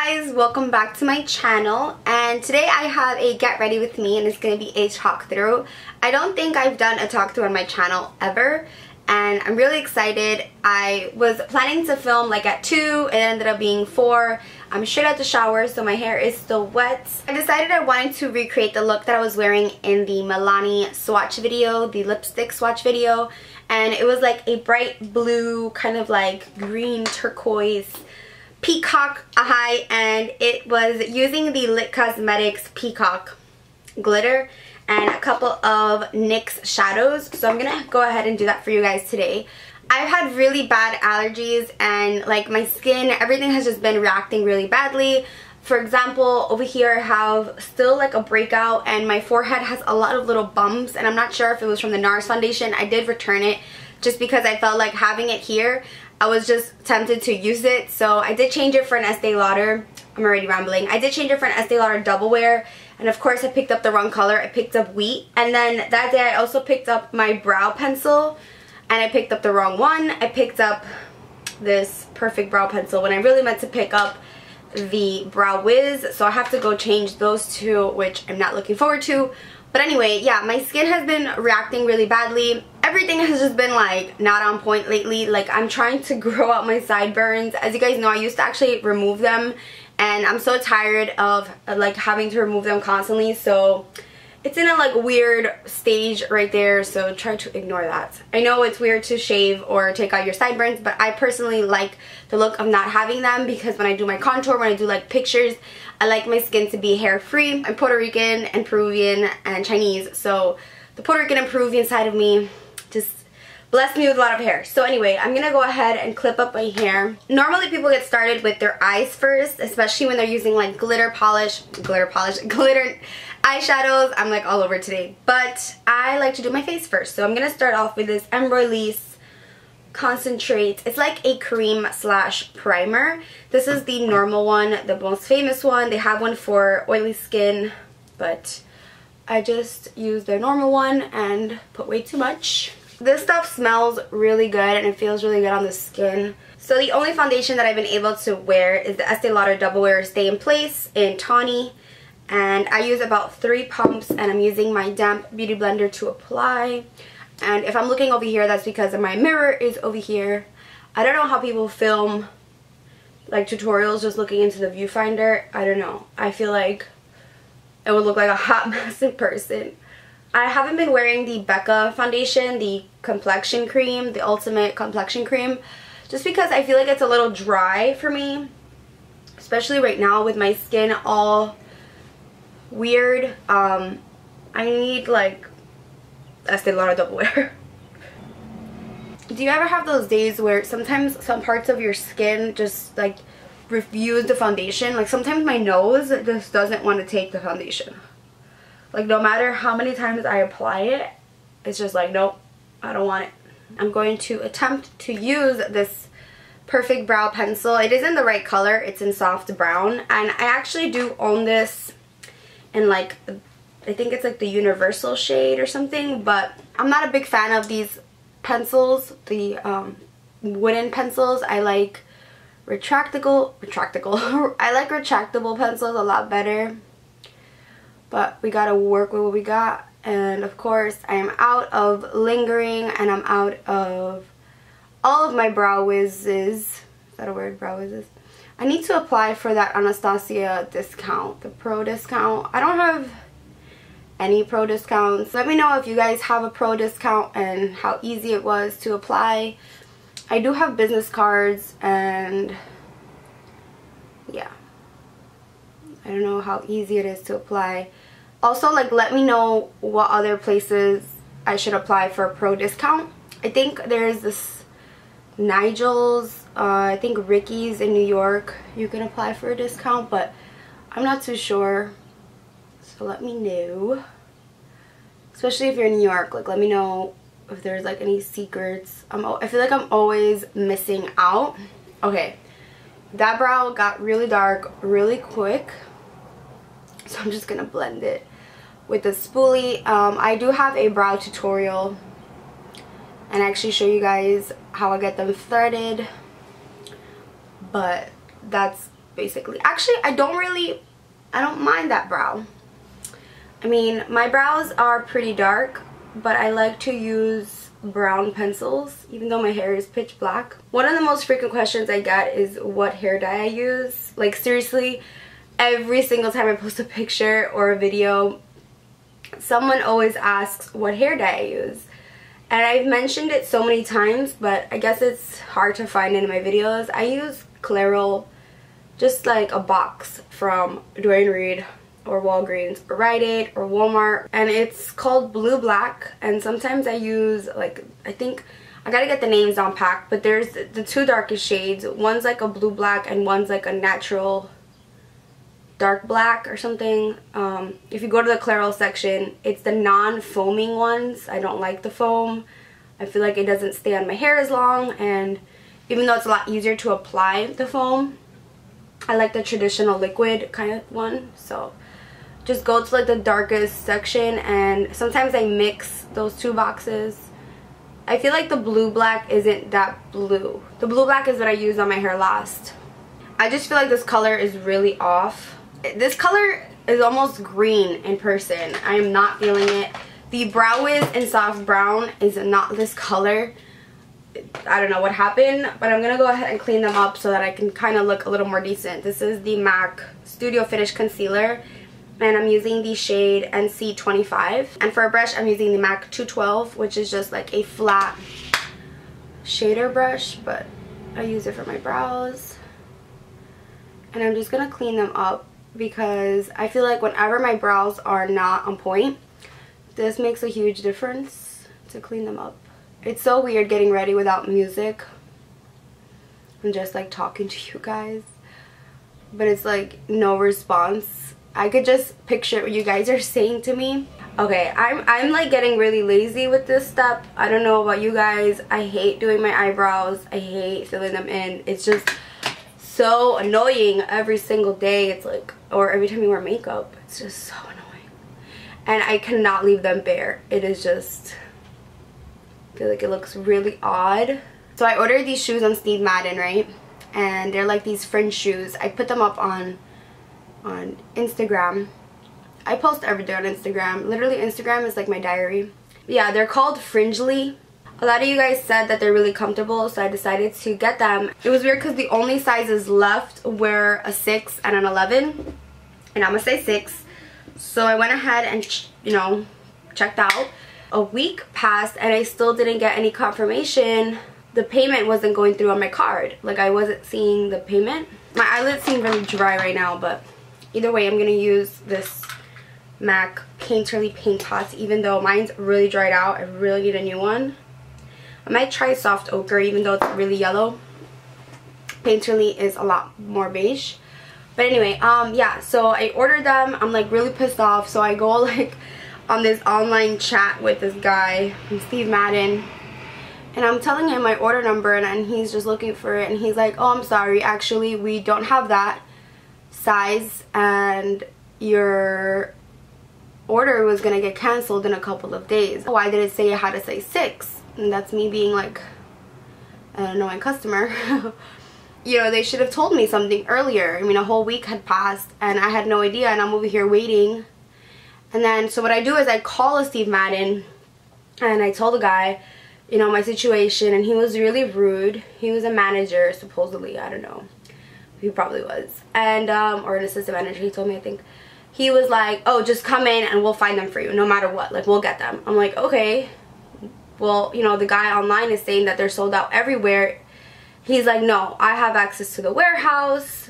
guys, welcome back to my channel, and today I have a get ready with me and it's going to be a talk through. I don't think I've done a talk through on my channel ever and I'm really excited. I was planning to film like at 2, it ended up being 4. I'm straight out the shower so my hair is still wet. I decided I wanted to recreate the look that I was wearing in the Milani swatch video, the lipstick swatch video, and it was like a bright blue kind of like green turquoise peacock eye, and it was using the Lit Cosmetics peacock glitter and a couple of NYX shadows. So I'm gonna go ahead and do that for you guys today. I've had really bad allergies and like my skin, everything has just been reacting really badly. For example, over here I have still like a breakout and my forehead has a lot of little bumps, and I'm not sure if it was from the NARS foundation. I did return it just because I felt like having it here, I was just tempted to use it. So I did change it for an Estee Lauder. I'm already rambling. I did change it for an Estee Lauder Double Wear, and of course I picked up the wrong color. I picked up Wheat, and then that day I also picked up my brow pencil and I picked up the wrong one. I picked up this Perfect Brow Pencil when I really meant to pick up the Brow Wiz, so I have to go change those two, which I'm not looking forward to. But anyway, yeah, my skin has been reacting really badly. Everything has just been like not on point lately. Like I'm trying to grow out my sideburns. As you guys know, I used to actually remove them and I'm so tired of like having to remove them constantly. So it's in a like weird stage right there, so try to ignore that. I know it's weird to shave or take out your sideburns, but I personally like the look of not having them because when I do my contour, when I do like pictures, I like my skin to be hair free. I'm Puerto Rican and Peruvian and Chinese, so the Puerto Rican and Peruvian side of me just blessed me with a lot of hair. So anyway, I'm gonna go ahead and clip up my hair. Normally people get started with their eyes first, especially when they're using like glitter eyeshadows. I'm like all over today, but I like to do my face first. So I'm gonna start off with this Embryolisse concentrate. It's like a cream slash primer. This is the normal one, the most famous one. They have one for oily skin, but I just used their normal one and put way too much. This stuff smells really good and it feels really good on the skin. So the only foundation that I've been able to wear is the Estee Lauder Double Wear Stay in Place in Tawny. And I use about 3 pumps and I'm using my damp beauty blender to apply. And if I'm looking over here, that's because my mirror is over here. I don't know how people film like tutorials just looking into the viewfinder. I don't know. I feel like it would look like a hot mess in person. I haven't been wearing the Becca foundation, the complexion cream, the ultimate complexion cream, just because I feel like it's a little dry for me, especially right now with my skin all weird. I need like Estee Lauder Double Wear. Do you ever have those days where sometimes some parts of your skin just like refuse the foundation? Like sometimes my nose just doesn't want to take the foundation. Like no matter how many times I apply it, it's just like, nope, I don't want it. I'm going to attempt to use this Perfect Brow Pencil. It is in the right color. It's in soft brown. And I actually do own this in like, I think it's like the universal shade or something. But I'm not a big fan of these pencils, the wooden pencils. I like retractable I like retractable pencils a lot better. But we gotta work with what we got. And of course I am out of lingering and I'm out of all of my Brow Wizzes. Is that a word? Brow Wizzes? I need to apply for that Anastasia discount, the pro discount. I don't have any pro discounts. Let me know if you guys have a pro discount and how easy it was to apply. I do have business cards and yeah, I don't know how easy it is to apply. Also, like, let me know what other places I should apply for a pro discount. I think there's this Nigel's, I think Ricky's in New York. You can apply for a discount, but I'm not too sure. So let me know. Especially if you're in New York, like, let me know if there's like any secrets. I feel like I'm always missing out. Okay, that brow got really dark really quick, so I'm just gonna blend it with the spoolie. I do have a brow tutorial and actually show you guys how I get them threaded, but that's basically. Actually, I don't mind that brow. I mean, my brows are pretty dark, but I like to use brown pencils even though my hair is pitch black. One of the most frequent questions I get is what hair dye I use. Like, seriously, every single time I post a picture or a video, someone always asks what hair dye I use. And I've mentioned it so many times, but I guess it's hard to find in my videos. I use Clairol, just like a box from Dwayne Reed or Walgreens or Rite Aid or Walmart, and it's called Blue Black. And sometimes I use, like, I think I gotta get the names down packed, but there's the two darkest shades. One's like a blue black and one's like a natural dark black or something. If you go to the Clairol section, it's the non-foaming ones. I don't like the foam. I feel like it doesn't stay on my hair as long, and even though it's a lot easier to apply the foam, I like the traditional liquid kind of one. So just go to like the darkest section, and sometimes I mix those two boxes. I feel like the blue black isn't that blue. The blue black is what I use on my hair last. I just feel like this color is really off. This color is almost green in person. I am not feeling it. The Brow Wiz in Soft Brown is not this color. I don't know what happened, but I'm going to go ahead and clean them up so that I can kind of look a little more decent. This is the MAC Studio Finish Concealer, and I'm using the shade NC25. And for a brush, I'm using the MAC 212, which is just like a flat shader brush, but I use it for my brows. And I'm just going to clean them up because I feel like whenever my brows are not on point, this makes a huge difference to clean them up. It's so weird getting ready without music and just like talking to you guys, but it's like no response. I could just picture what you guys are saying to me. Okay, I'm like getting really lazy with this step. I don't know about you guys. I hate doing my eyebrows. I hate filling them in. It's just so annoying every single day. It's like, or every time you wear makeup, it's just so annoying. And I cannot leave them bare. It is just, I feel like it looks really odd. So I ordered these shoes on Steve Madden, right? And they're like these fringe shoes. I put them up on Instagram. I post every day on Instagram. Literally, Instagram is like my diary. Yeah, they're called Fringely. A lot of you guys said that they're really comfortable, so I decided to get them. It was weird because the only sizes left were a 6 and an 11. And I'm a size 6. So I went ahead and, you know, checked out. A week passed and I still didn't get any confirmation. The payment wasn't going through on my card. Like, I wasn't seeing the payment. My eyelids seem really dry right now, but either way, I'm going to use this MAC Painterly Paint Pot, even though mine's really dried out. I really need a new one. I might try Soft Ochre, even though it's really yellow. Painterly is a lot more beige. But anyway, yeah, so I ordered them. I'm like really pissed off, so I go like on this online chat with this guy, Steve Madden, and I'm telling him my order number, and he's just looking for it, and he's like, oh, I'm sorry, actually we don't have that size, and your order was gonna get canceled in a couple of days. Why did it say I had a size 6? And that's me being like an annoying customer. You know, they should have told me something earlier. I mean, a whole week had passed and I had no idea, and I'm over here waiting. And then, so what I do is I call a Steve Madden and I told the guy, you know, my situation, and he was really rude. He was a manager, supposedly. I don't know. He probably was. And, or an assistant manager, he told me, I think. He was like, oh, just come in and we'll find them for you, no matter what. Like, we'll get them. I'm like, okay. Well, you know, the guy online is saying that they're sold out everywhere. He's like, no, I have access to the warehouse.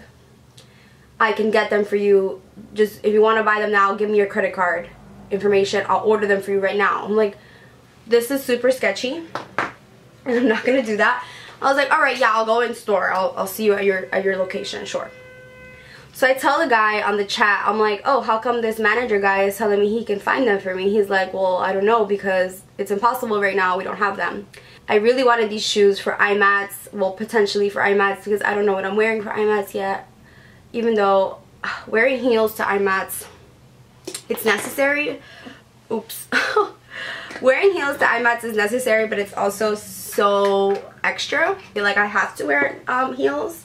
I can get them for you. Just, if you want to buy them now, give me your credit card information. I'll order them for you right now. I'm like, this is super sketchy, and I'm not going to do that. I was like, all right, yeah, I'll go in store. I'll see you at your location, sure. So I tell the guy on the chat, I'm like, oh, how come this manager guy is telling me he can find them for me? He's like, well, I don't know, because it's impossible right now. We don't have them. I really wanted these shoes for IMATS, well, potentially for IMATS, because I don't know what I'm wearing for IMATS yet. Even though wearing heels to IMATS, it's necessary. Oops. Wearing heels to IMATS is necessary, but it's also so extra. I feel like I have to wear heels.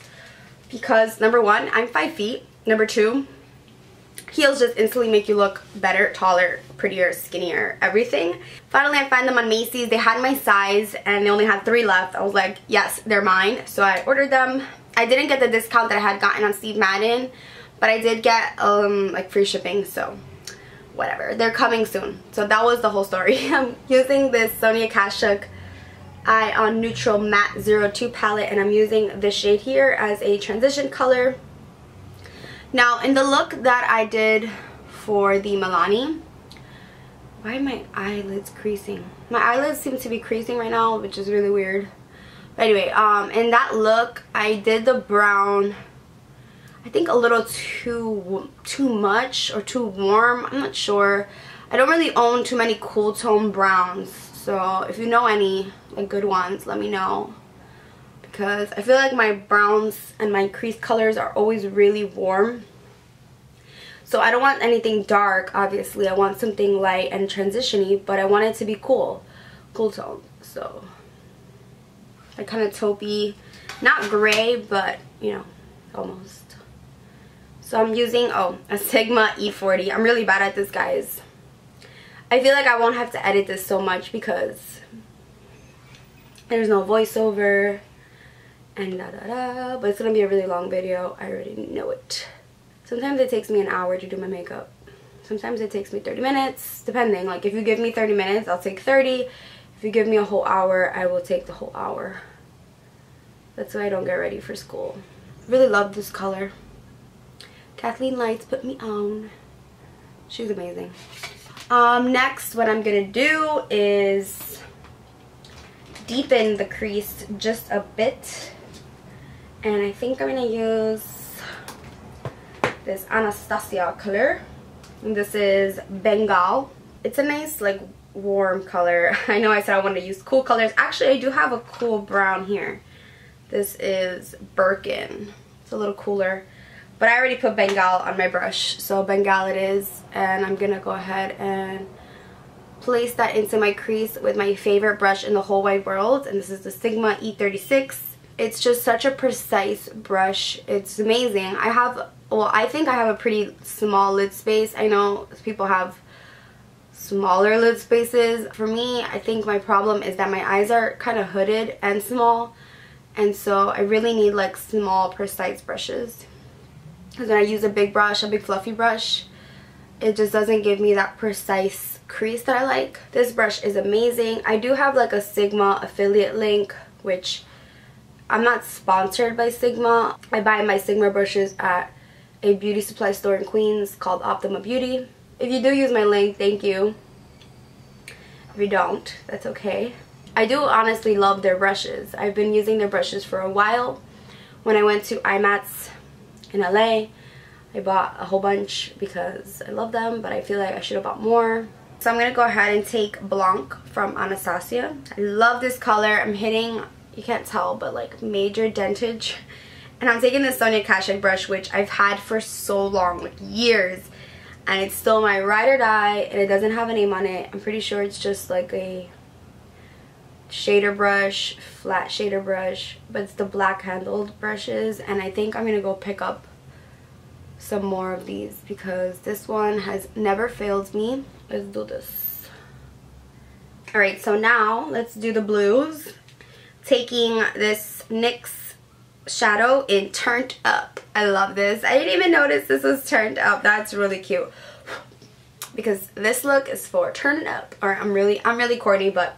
because number one, I'm 5 feet. Number two, heels just instantly make you look better, taller, prettier, skinnier, everything. Finally, I find them on Macy's. They had my size and they only had 3 left. I was like, yes, they're mine. So I ordered them. I didn't get the discount that I had gotten on Steve Madden, but I did get like free shipping, so whatever. They're coming soon. So that was the whole story. I'm using this Sonia Kashuk Eye on Neutral Matte 02 palette, and I'm using this shade here as a transition color. Now, in the look that I did for the Milani, why are my eyelids creasing? My eyelids seem to be creasing right now, which is really weird. But anyway, in that look, I did the brown, I think a little too much or too warm. I'm not sure. I don't really own too many cool tone browns, so if you know any like good ones, let me know, because I feel like my browns and my crease colors are always really warm. So I don't want anything dark, obviously. I want something light and transition-y, but I want it to be cool tone. So like kind of taupey, not gray, but you know, almost. So I'm using a Sigma E40. I'm really bad at this, guys. I feel like I won't have to edit this so much because there's no voiceover and but it's gonna be a really long video. I already know it. Sometimes it takes me an hour to do my makeup. Sometimes it takes me 30 minutes, depending. Like if you give me 30 minutes, I'll take 30. If you give me a whole hour, I will take the whole hour. That's why I don't get ready for school. I really love this color. Kathleen Lights put me on. She's amazing. Next, what I'm gonna do is deepen the crease just a bit. And I think I'm gonna use this Anastasia color. And this is Bengal. It's a nice like warm color. I know I said I wanted to use cool colors. Actually, I do have a cool brown here. This is Birkin. It's a little cooler. But I already put Bengal on my brush, so Bengal it is. And I'm gonna go ahead and place that into my crease with my favorite brush in the whole wide world. And this is the Sigma E36. It's just such a precise brush. It's amazing. I think I have a pretty small lid space. I know people have smaller lid spaces. For me, I think my problem is that my eyes are kind of hooded and small. And so I really need like small, precise brushes. Because when I use a big brush, a big fluffy brush, it just doesn't give me that precise crease that I like. This brush is amazing. I do have like a Sigma affiliate link, which I'm not sponsored by Sigma. I buy my Sigma brushes at a beauty supply store in Queens called Optima Beauty. If you do use my link, thank you. If you don't, that's okay. I do honestly love their brushes. I've been using their brushes for a while. When I went to IMATS in LA, I bought a whole bunch because I love them, but I feel like I should have bought more. So I'm going to go ahead and take Blanc from Anastasia. I love this color. I'm hitting, you can't tell, but like major dentage. And I'm taking this Sonia Kashuk brush, which I've had for so long, like years. And it's still my ride or die, and it doesn't have a name on it. I'm pretty sure it's just like a shader brush, flat shader brush, but it's the black handled brushes. And I think I'm gonna go pick up some more of these because this one has never failed me. Let's do this. Alright, so now let's do the blues. Taking this NYX shadow in Turned Up. I love this. I didn't even notice this was turned up. That's really cute because this look is for turn it up. Or I'm really corny, but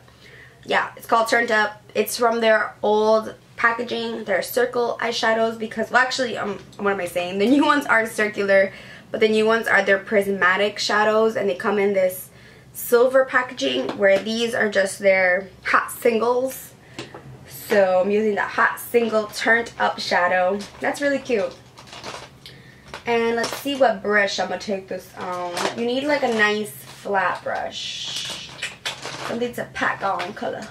yeah, it's called Turned Up. It's from their old packaging, their circle eyeshadows, because, well, actually, what am I saying? The new ones are circular, but the new ones are their prismatic shadows, and they come in this silver packaging, where these are just their hot singles. So I'm using that hot single Turned Up shadow. That's really cute. And let's see what brush I'm gonna take this on. You need like a nice flat brush, something to pack on color.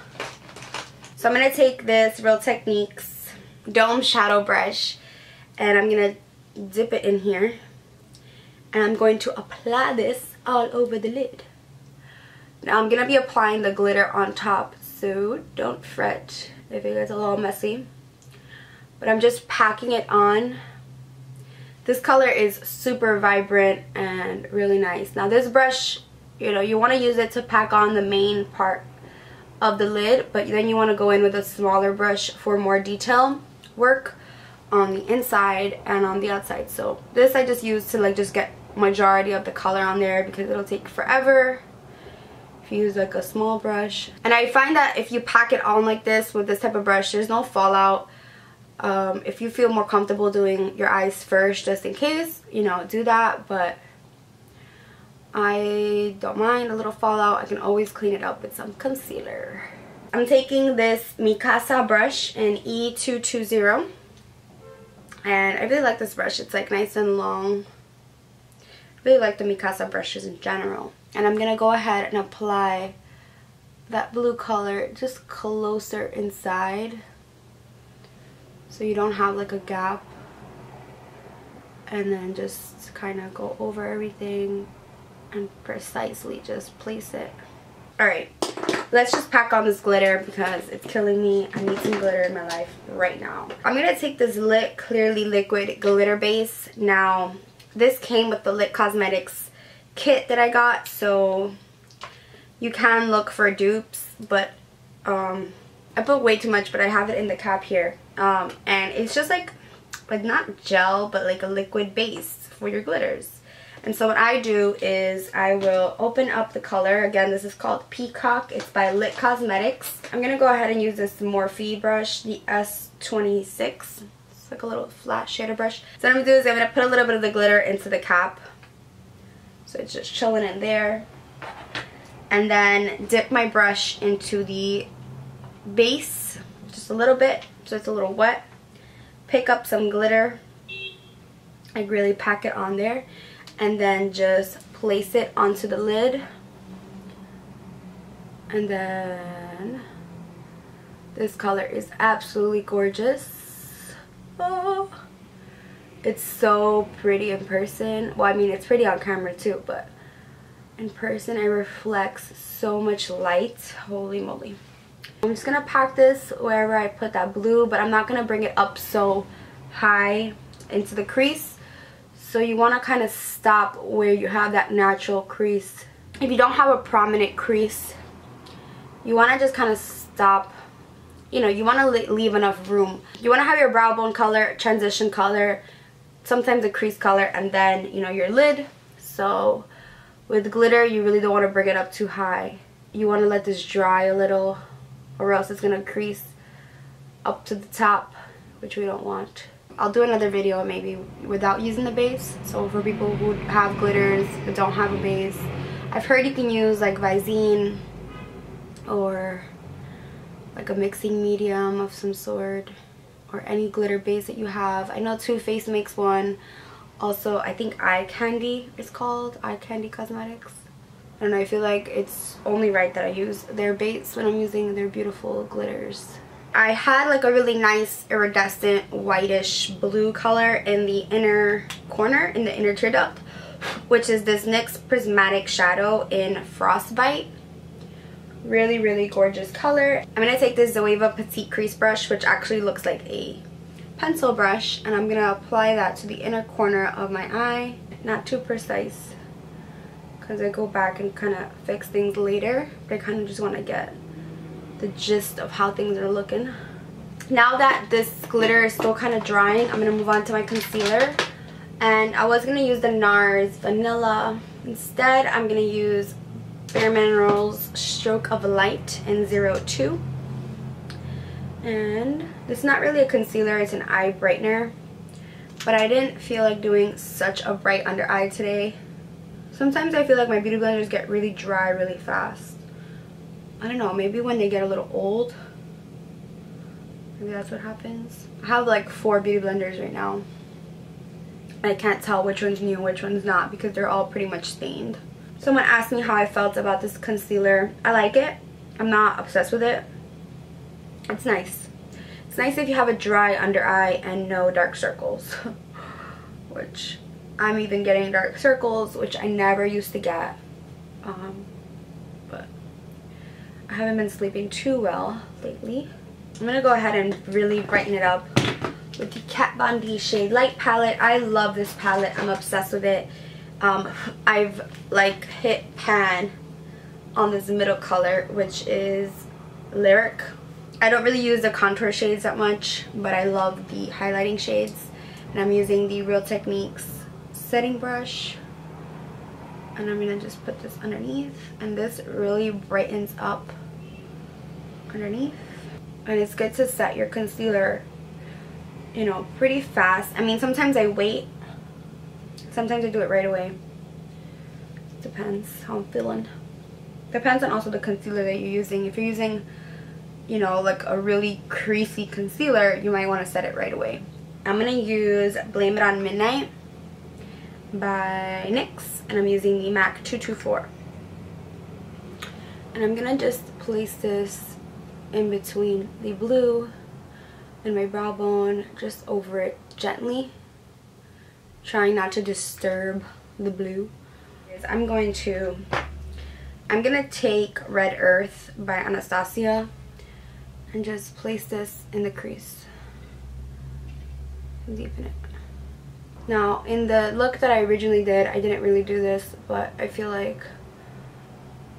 So I'm gonna take this Real Techniques Dome Shadow Brush, and I'm gonna dip it in here, and I'm going to apply this all over the lid. Now I'm gonna be applying the glitter on top, so don't fret if it gets a little messy. but I'm just packing it on. This color is super vibrant and really nice. Now this brush, you know, you want to use it to pack on the main part of the lid, but then you want to go in with a smaller brush for more detail work on the inside and on the outside. So this I just use to like just get majority of the color on there because it'll take forever if you use like a small brush. And I find that if you pack it on like this with this type of brush, there's no fallout. If you feel more comfortable doing your eyes first just in case, you know, do that, but I don't mind a little fallout. I can always clean it up with some concealer. I'm taking this Mikasa brush in E220, and I really like this brush. It's like nice and long. I really like the Mikasa brushes in general. And I'm gonna go ahead and apply that blue color just closer inside so you don't have like a gap, and then just kind of go over everything and precisely just place it. Alright, let's just pack on this glitter because it's killing me. I need some glitter in my life right now. I'm going to take this Lit Clearly Liquid glitter base. Now, this came with the Lit Cosmetics kit that I got, so you can look for dupes, but I put way too much, but I have it in the cap here. And it's just like not gel, but like a liquid base for your glitters. And so what I do is I will open up the color. Again, this is called Peacock. It's by Lit Cosmetics. I'm going to go ahead and use this Morphe brush, the S26. It's like a little flat shader brush. So what I'm going to do is I'm going to put a little bit of the glitter into the cap. So it's just chilling in there. And then dip my brush into the base just a little bit, so it's a little wet. Pick up some glitter. I really pack it on there. And then just place it onto the lid. And then this color is absolutely gorgeous. Oh, it's so pretty in person. Well, I mean, it's pretty on camera too, but in person it reflects so much light. Holy moly. I'm just gonna pack this wherever I put that blue, but I'm not gonna bring it up so high into the crease. So you want to kind of stop where you have that natural crease. If you don't have a prominent crease, you want to just kind of stop. You know, you want to leave enough room. You want to have your brow bone color, transition color, sometimes a crease color, and then, you know, your lid. So with glitter, you really don't want to bring it up too high. You want to let this dry a little, or else it's going to crease up to the top, which we don't want. I'll do another video maybe without using the base. So for people who have glitters but don't have a base, I've heard you can use like Visine or like a mixing medium of some sort, or any glitter base that you have. I know Too Faced makes one. Also, I think Eye Candy is called, Eye Candy Cosmetics. I don't know, I feel like it's only right that I use their base when I'm using their beautiful glitters. I had like a really nice iridescent whitish blue color in the inner corner, in the inner tear duct, which is this NYX Prismatic Shadow in Frostbite. Really, really gorgeous color. I'm going to take this Zoeva Petite Crease Brush, which actually looks like a pencil brush, and I'm going to apply that to the inner corner of my eye. Not too precise, because I go back and kind of fix things later, but I kind of just want to get the gist of how things are looking. Now that this glitter is still kind of drying, I'm going to move on to my concealer. And I was going to use the NARS Vanilla. Instead, I'm going to use Bare Minerals Stroke of Light in 02. And it's not really a concealer, it's an eye brightener. But I didn't feel like doing such a bright under eye today. Sometimes I feel like my beauty blenders get really dry really fast. I don't know, maybe when they get a little old, maybe that's what happens. I have like 4 beauty blenders right now. I can't tell which one's new and which one's not because they're all pretty much stained. Someone asked me how I felt about this concealer. I like it. I'm not obsessed with it. It's nice. It's nice if you have a dry under eye and no dark circles. Which I'm even getting dark circles, which I never used to get. But I haven't been sleeping too well lately. I'm going to go ahead and really brighten it up with the Kat Von D Shade Light palette. I love this palette. I'm obsessed with it. I've like hit pan on this middle color, which is Lyric. I don't really use the contour shades that much, but I love the highlighting shades. And I'm using the Real Techniques setting brush. And I'm going to just put this underneath. And this really brightens up underneath. And it's good to set your concealer, you know, pretty fast. I mean, sometimes I wait. Sometimes I do it right away. Depends how I'm feeling. Depends on also the concealer that you're using. If you're using, you know, like a really creasy concealer, you might want to set it right away. I'm going to use Blame It on Midnight by NYX, and I'm using the MAC 224. And I'm going to just place this in between the blue and my brow bone, just over it gently, trying not to disturb the blue. I'm going to take Red Earth by Anastasia and just place this in the crease and deepen it. Now, in the look that I originally did, I didn't really do this, but I feel like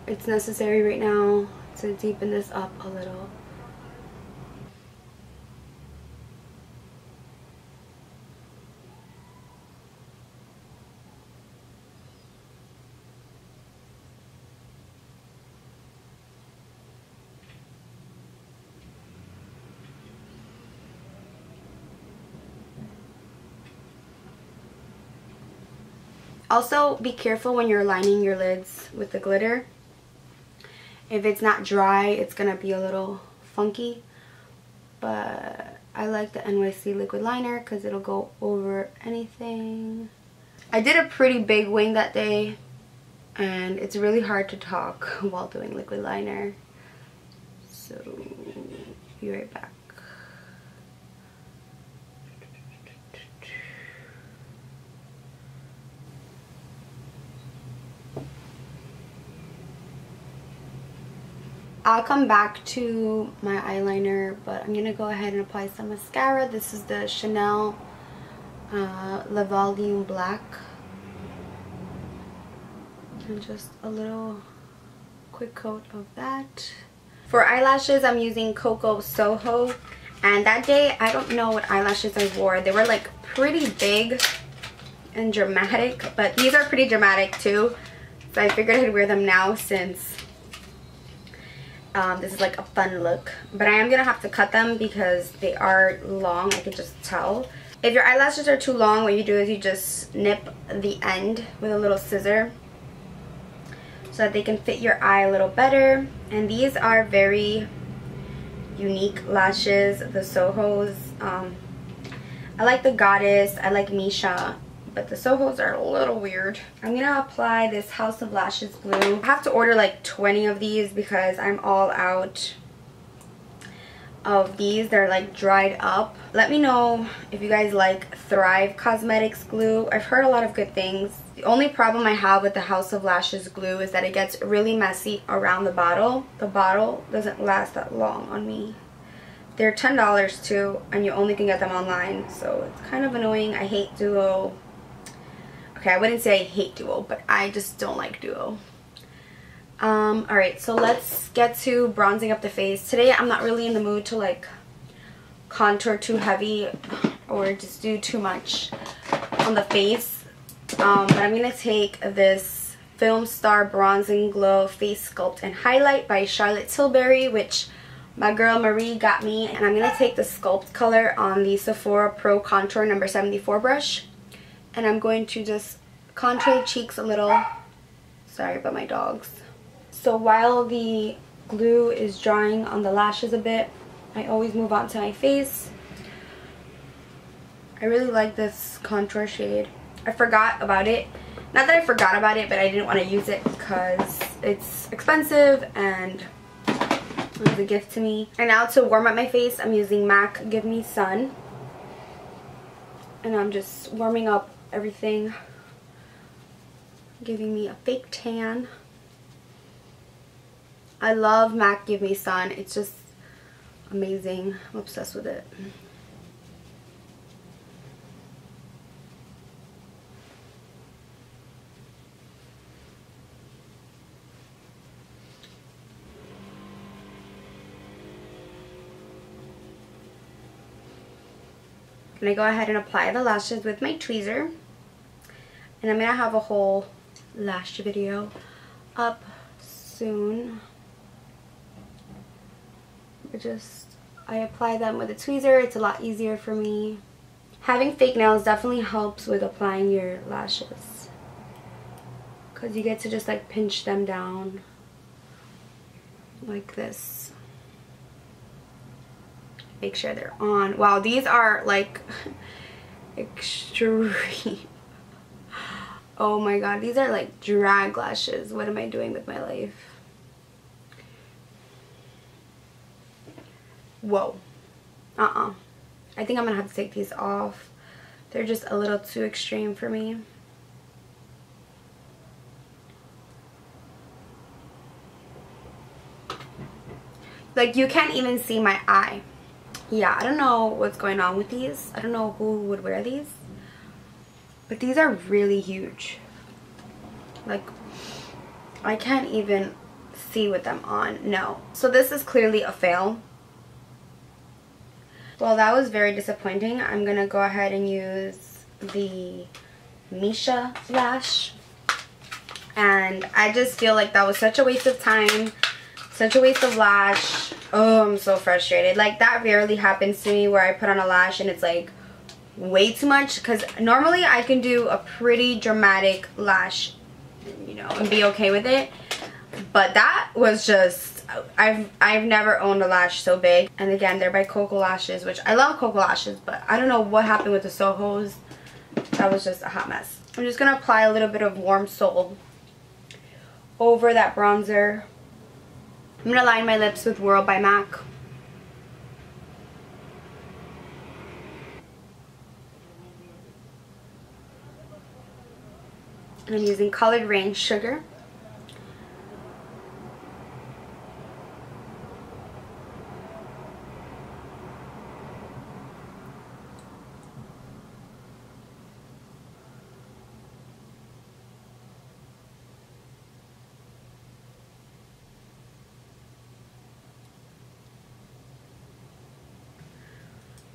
it's necessary right now to deepen this up a little. Also, be careful when you're lining your lids with the glitter. If it's not dry, it's gonna be a little funky. But I like the NYC liquid liner because it'll go over anything. I did a pretty big wing that day, and it's really hard to talk while doing liquid liner. So, be right back. I'll come back to my eyeliner, but I'm gonna go ahead and apply some mascara. This is the Chanel Le Volume Black, and just a little quick coat of that. For eyelashes, I'm using Coco Soho, and that day I don't know what eyelashes I wore. They were like pretty big and dramatic, but these are pretty dramatic too, so I figured I'd wear them now since this is like a fun look. But I am gonna have to cut them because they are long. I can just tell. If your eyelashes are too long, what you do is you just snip the end with a little scissor so that they can fit your eye a little better. And these are very unique lashes, the Sohos. I like the Goddess, I like Misha, but the Sohos are a little weird. I'm gonna apply this House of Lashes glue. I have to order like 20 of these because I'm all out of these. They're like dried up. Let me know if you guys like Thrive Cosmetics glue. I've heard a lot of good things. The only problem I have with the House of Lashes glue is that it gets really messy around the bottle. The bottle doesn't last that long on me. They're $10 too, and you only can get them online, so it's kind of annoying. I hate Duo. Okay, I wouldn't say I hate Duo, but I just don't like Duo. Alright, so let's get to bronzing up the face. Today I'm not really in the mood to like contour too heavy or just do too much on the face. But I'm going to take this Film Star Bronzing Glow Face Sculpt and Highlight by Charlotte Tilbury, which my girl Marie got me. And I'm going to take the Sculpt color on the Sephora Pro Contour number 74 brush. And I'm going to just contour the cheeks a little. Sorry about my dogs. So while the glue is drying on the lashes a bit, I always move on to my face. I really like this contour shade. I forgot about it. Not that I forgot about it, but I didn't want to use it because it's expensive and it was a gift to me. And now to warm up my face, I'm using MAC Give Me Sun. And I'm just warming up everything, giving me a fake tan. I love MAC Give Me Sun. It's just amazing. I'm obsessed with it. I'm going to go ahead and apply the lashes with my tweezer. And I'm going to have a whole lash video up soon. But I apply them with a tweezer. It's a lot easier for me. Having fake nails definitely helps with applying your lashes, because you get to just like pinch them down like this. Make sure they're on. Wow, these are like extreme. Oh my god, these are like drag lashes. What am I doing with my life? Whoa. I think I'm gonna have to take these off. They're just a little too extreme for me. Like, you can't even see my eye. Yeah, I don't know what's going on with these. I don't know who would wear these. But these are really huge. Like, I can't even see with them on. No. So this is clearly a fail. Well, that was very disappointing. I'm going to go ahead and use the Misha lash. And I just feel like that was such a waste of time. Such a waste of lash. Oh, I'm so frustrated. Like, that rarely happens to me where I put on a lash and it's like way too much. Because normally I can do a pretty dramatic lash, you know, and be okay with it. But that was just... I've never owned a lash so big. And again, they're by Coco Lashes, which I love Coco Lashes, but I don't know what happened with the Sohos. That was just a hot mess. I'm just going to apply a little bit of Warm Soul over that bronzer. I'm going to line my lips with Whirl by MAC. And I'm using Colored Rain Sugar.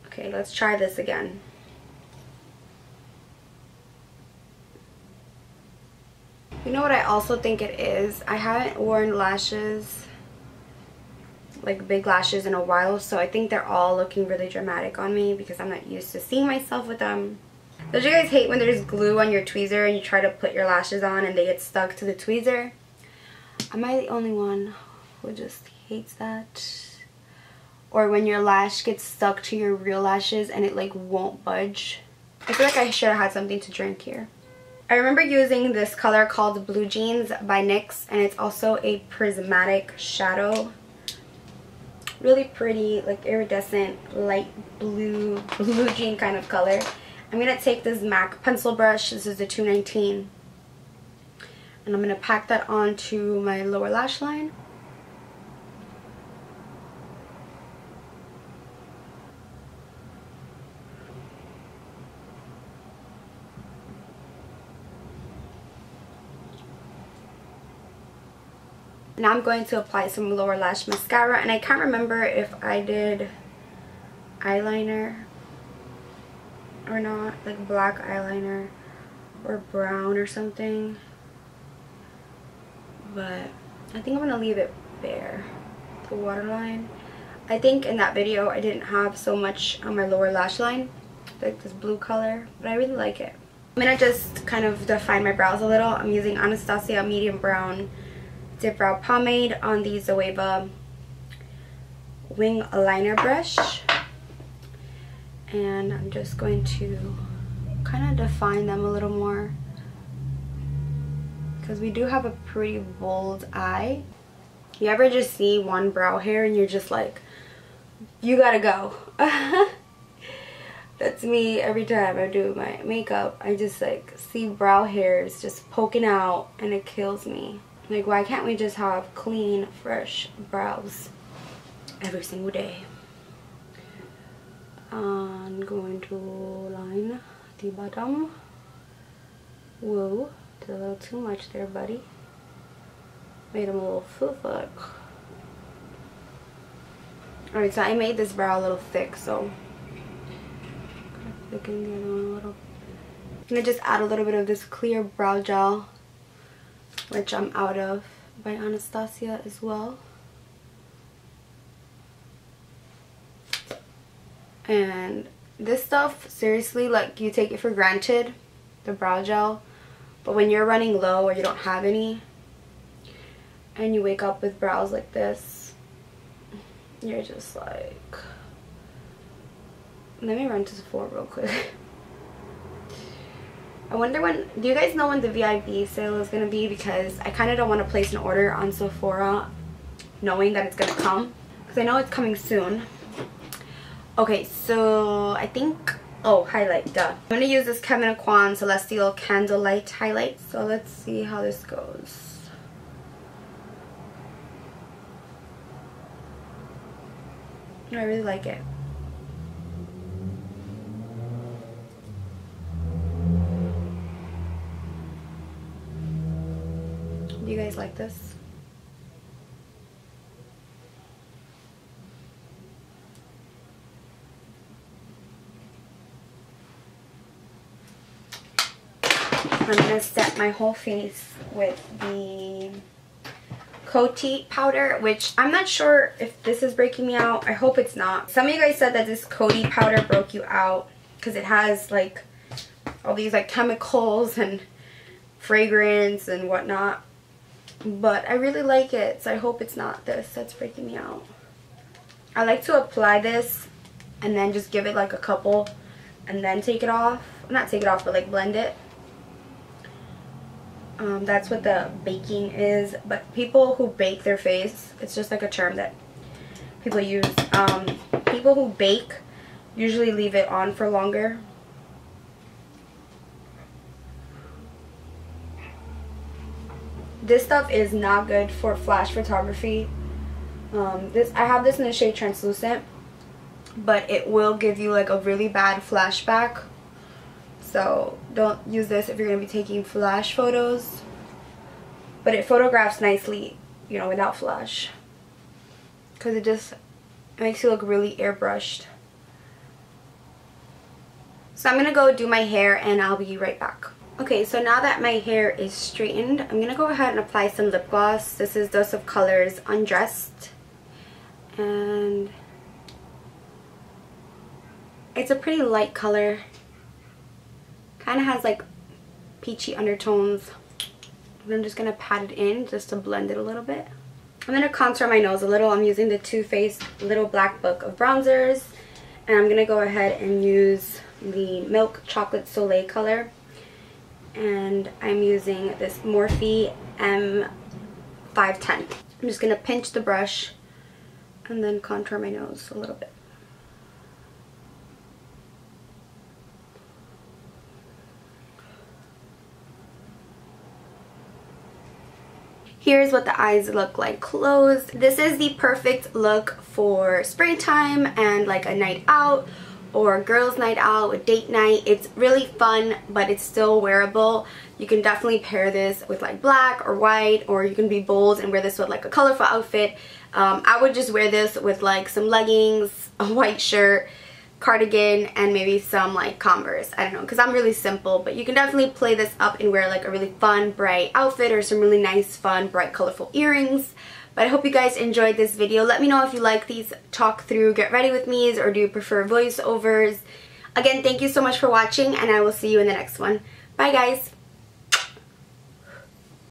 Okay, let's try this again. You know what I also think it is? I haven't worn lashes, like big lashes, in a while, so I think they're all looking really dramatic on me because I'm not used to seeing myself with them. Don't you guys hate when there's glue on your tweezer and you try to put your lashes on and they get stuck to the tweezer? Am I the only one who just hates that? Or when your lash gets stuck to your real lashes and it like won't budge. I feel like I should have had something to drink here. I remember using this color called Blue Jeans by NYX, and it's also a prismatic shadow. Really pretty, like iridescent, light blue jean kind of color. I'm going to take this MAC pencil brush. This is the 219. And I'm going to pack that onto my lower lash line. Now I'm going to apply some lower lash mascara, and I can't remember if I did eyeliner or not, like black eyeliner or brown or something, but I think I'm going to leave it bare, the waterline. I think in that video I didn't have so much on my lower lash line, like this blue color, but I really like it. I'm going to just kind of define my brows a little. I'm using Anastasia Medium Brown Dip Brow Pomade on the Zoeva Wing Liner Brush. And I'm just going to kind of define them a little more, because we do have a pretty bold eye. You ever just see one brow hair and you're just like, you gotta go. That's me every time I do my makeup. I just like see brow hairs just poking out and it kills me. Like, why can't we just have clean, fresh brows every single day? I'm going to line the bottom. Whoa, did a little too much there, buddy. Made him a little fuck. Alright, so I made this brow a little thick, so I'm gonna thicken the other one a little. I'm gonna just add a little bit of this clear brow gel, which I'm out of, by Anastasia as well. And this stuff, seriously, like, you take it for granted, the brow gel, but when you're running low or you don't have any and you wake up with brows like this, you're just like, let me run to Sephora real quick. I wonder when, do you guys know when the VIB sale is going to be? Because I kind of don't want to place an order on Sephora knowing that it's going to come, because I know it's coming soon. Okay, so I think, oh, highlight, duh. I'm going to use this Kevyn Aucoin Celestial Candlelight highlight. So let's see how this goes. I really like it. Do you guys like this? I'm going to set my whole face with the Coty powder, which I'm not sure if this is breaking me out. I hope it's not. Some of you guys said that this Coty powder broke you out because it has like all these like chemicals and fragrance and whatnot. But I really like it, so I hope it's not this that's breaking me out. I like to apply this and then just give it like a couple and then take it off. Not take it off, but like blend it. That's what the baking is. But people who bake their face, it's just like a term that people use. People who bake usually leave it on for longer. This stuff is not good for flash photography. I have this in the shade Translucent, but it will give you like a really bad flashback. So don't use this if you're going to be taking flash photos. But it photographs nicely, you know, without flash. Because it makes you look really airbrushed. So I'm going to go do my hair and I'll be right back. Okay, so now that my hair is straightened, I'm going to go ahead and apply some lip gloss. This is Dose of Colors Undressed. And it's a pretty light color. Kind of has like peachy undertones. And I'm just going to pat it in just to blend it a little bit. I'm going to contour my nose a little. I'm using the Too Faced Little Black Book of bronzers. And I'm going to go ahead and use the Milk Chocolate Soleil color. And I'm using this Morphe M510. I'm just going to pinch the brush and then contour my nose a little bit. Here's what the eyes look like closed. This is the perfect look for springtime and like a night out or girls' night out, a date night. It's really fun, but it's still wearable. You can definitely pair this with like black or white, or you can be bold and wear this with like a colorful outfit. I would just wear this with like some leggings, a white shirt, cardigan, and maybe some like Converse. I don't know, because I'm really simple, but you can definitely play this up and wear like a really fun, bright outfit or some really nice, fun, bright, colorful earrings. But I hope you guys enjoyed this video. Let me know if you like these talk through get ready with me's, or do you prefer voiceovers. Again, thank you so much for watching, and I will see you in the next one. Bye guys.